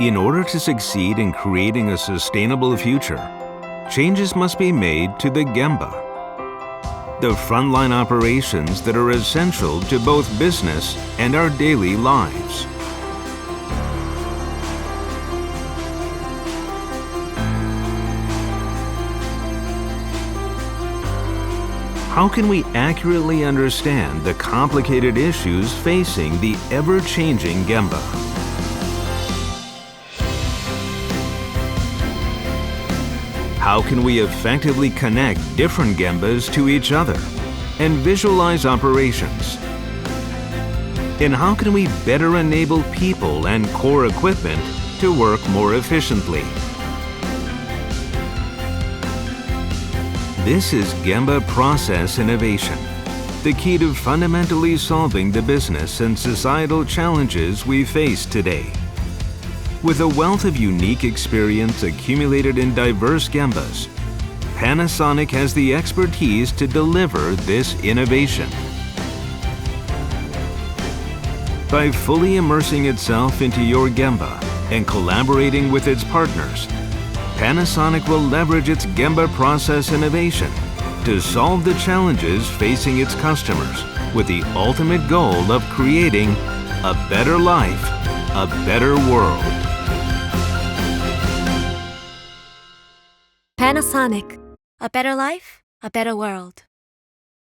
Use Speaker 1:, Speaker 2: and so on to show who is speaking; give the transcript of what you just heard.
Speaker 1: In order to succeed in creating a sustainable future, changes must be made to the Gemba, the frontline operations that are essential to both business and our daily lives. How can we accurately understand the complicated issues facing the ever-changing Gemba? How can we effectively connect different Gembas to each other and visualize operations? And how can we better enable people and core equipment to work more efficiently? This is Gemba Process Innovation, the key to fundamentally solving the business and societal challenges we face today. With a wealth of unique experience accumulated in diverse Gembas, Panasonic has the expertise to deliver this innovation. By fully immersing itself into your Gemba and collaborating with its partners, Panasonic will leverage its Gemba Process Innovation to solve the challenges facing its customers with the ultimate goal of creating a better life, a better world.
Speaker 2: Panasonic. A better life, a better world.